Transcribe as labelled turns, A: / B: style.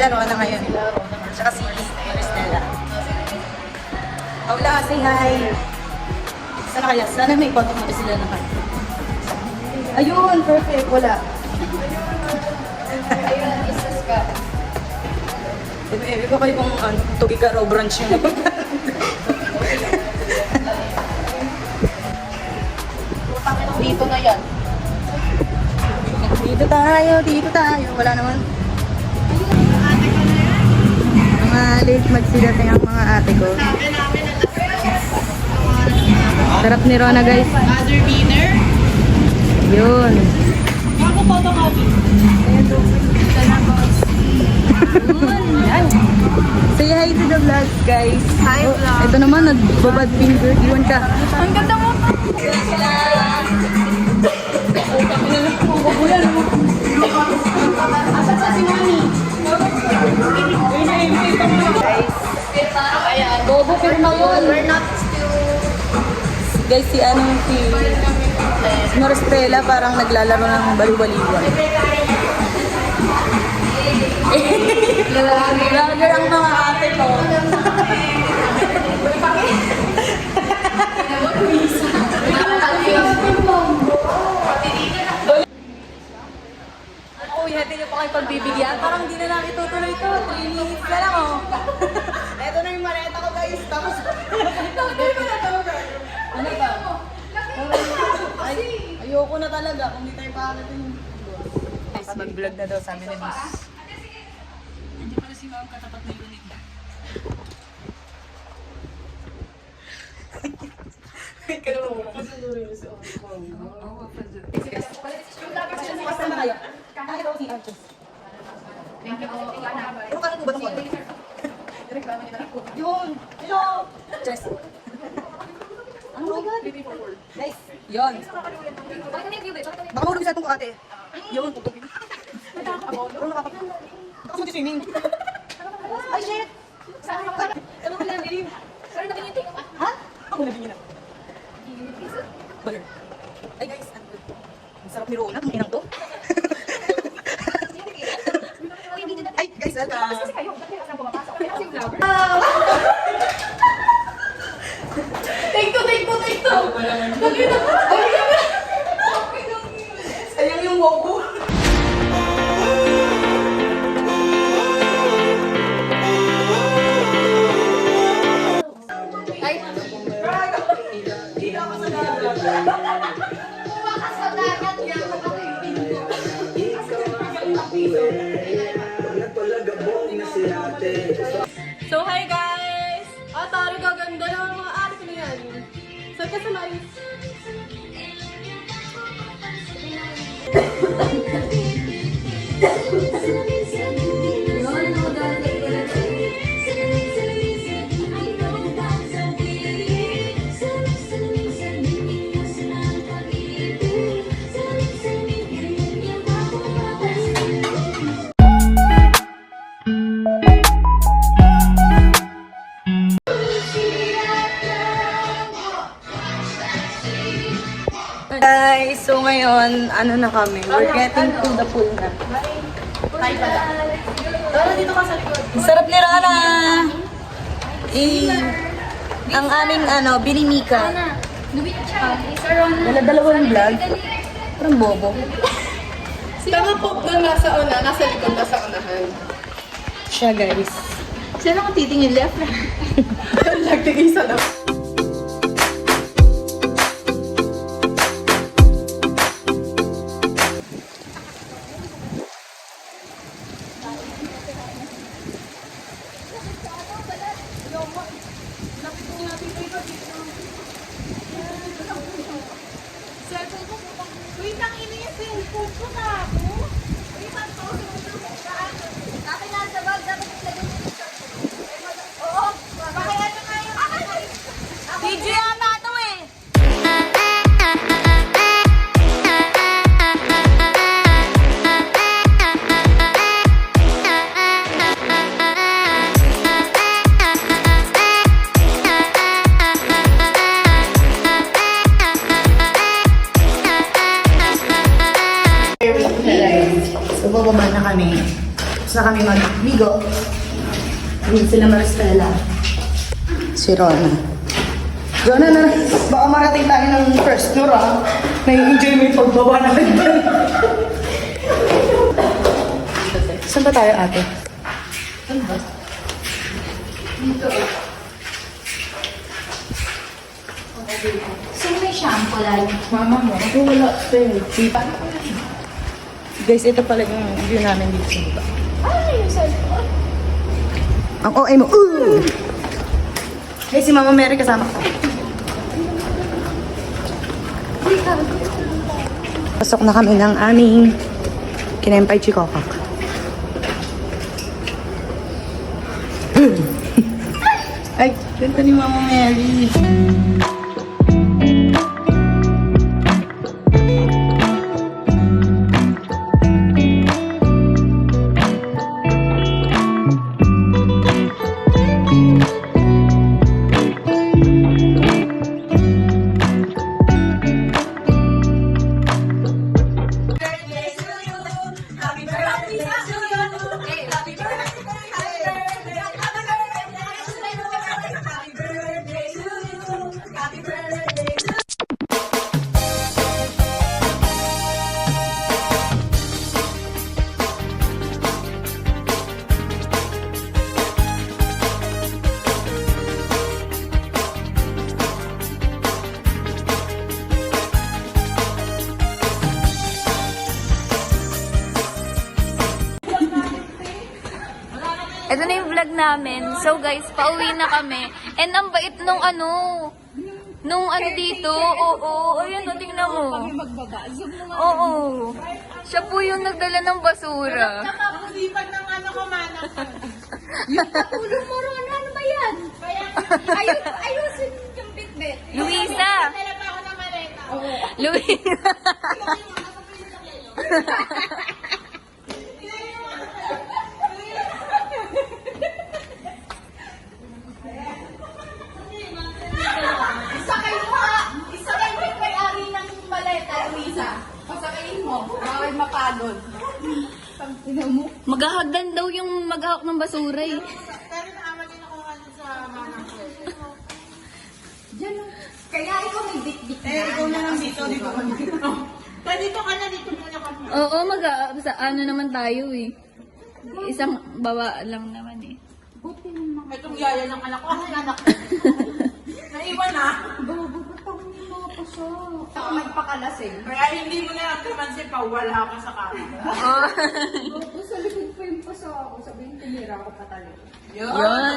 A: Sila Rona ngayon. Tsaka si Stella. Wala, say hi. Sana kaya? Sana may photo mo sila na kayo. Ayun, perfect. Wala.
B: Ayun, isas ka.
A: Ibig ko kayo kung tubig ka raw branch yun.
B: Dito na yan.
A: Dito tayo. Wala naman. Mga late magsidating ang mga ate ko. Sarap ni Rona, guys.
B: Other dinner.
A: Yun.
B: Ako photocopy.
A: Yan. Say hi to the vlog, guys.
B: Hi, vlog.
A: Ito naman, nagbabad finger. Iwan ka.
B: Ang ganda mo. Asan sa si Mami? Ayan.
A: Bobo pirma yun.
B: We're not still...
A: Guys, si Maristela parang naglalaro ng baliw-baliwan. Vlogger ang mga ate ko. Uy, hati niyo pa kayo pagbibigyan. Parang di na lang itutuloy ito. 3 minutes na lang, oh. Ito na yung maleta ko, guys. Tapos, ano ba? Ay, ayoko na talaga kung di tayo pakalatin. Guys, mag-vlog na daw sa amin ni Miss. Hindi pala si Ma'am katapat na yun. Ay, kalawang. Pasunurin mo sa ako. Oo, pasunurin. Kasama kayo. Nakita ko si Archus.
B: Thank you po.
A: Ano ka po ba ito?
B: Reklamo niyo na ako.
A: Yun! Hello! Chess. Oh my God! Guys, yun. Baka mahulog sa itong ate. Yun, tutugin. Pero nakakapag... Ako sa swimming. Ay, shit! Ano ko lang, Lilim?
B: Sorry, nabinginti ko.
A: Ha? Ako nabingin na. Baler. Ay guys, ang sarap ni Rona, ang inang to. Ay guys, welcome.
B: Take two.
A: Sayang yung wobo.
B: Ay,
C: So, hi guys! Tari gaganda ng mga ate ko na yan. So, kasi Maris.
A: Guys, so ngayon, ano na kami? We're getting to the pool na.
B: hi pala. Dora, dito ka sa likod.
A: Ang sarap ni Rana! Ang aming binimika. Dala-dalawang vlog. Parang bobo.
C: Tama po doon nasa una, nasa likod, nasa unahan.
A: Siya guys.
B: Siya lang ang titingin left.
C: Nagtigisa lang.
B: Wait lang, ini yung cellphone ko na ako. Wait lang, akin na sa bag, dapat itlagay mo yung cellphone. Oo, pakaya na nga yung
A: DJ yata ito eh! So, bababa na kami. Tapos na kami mag-bigo. Ayun sila Maristela. Si Rona. Rona na, baka marating tayo ng first floor ah. Nai-enjoy mo yung pagbaba na hagdan. Saan ba tayo ate? Saan ba? Dito.
B: So may shampoo lang.
A: Mama mo, ako wala. Diba? Guys, ito pala yung view namin dito sa baba.
B: Ano yung cellphone?
A: Ang OA mo. Guys, si Mama Mary kasama ko. Pasok na kami ng aming kinempay chikokak. Ay, ganda ni Mama Mary.
B: Ito na yung vlog namin. So guys, pauwi na kami. And ang bait nung dito. Oo, ayun, tingnan mo. Oo. Siya po yung nagdala ng basura.
C: Nakapulipan ng ano ko, manang.
B: Yung patulong mo ron, ano ba yan? Ayusin yung bitbit. Luisa!
C: Dala pa ako ng maleta.
B: Luisa!
C: Isakay mo ha! Isakay mo yung may-ari ng maleta, Luisa. Pasakayin mo. Bawal mapagod.
B: Maghahagdan daw yung maghahak ng basura eh.
C: Pero naaman din ako ano sa manang ko.
B: Kaya ikaw may bit-bit na.
C: Ikaw na lang dito. Dito ka dito. Dito ka na, dito muna ka.
B: Oo, ano naman tayo eh. Isang bawa lang naman eh.
C: Itong yaya ng anak ko. Ang anak ko. Naiwan na.
B: Ako magpakalasing.
C: Kaya hindi mo na lang kamansin pa, wala ka sa camera.
B: Yun.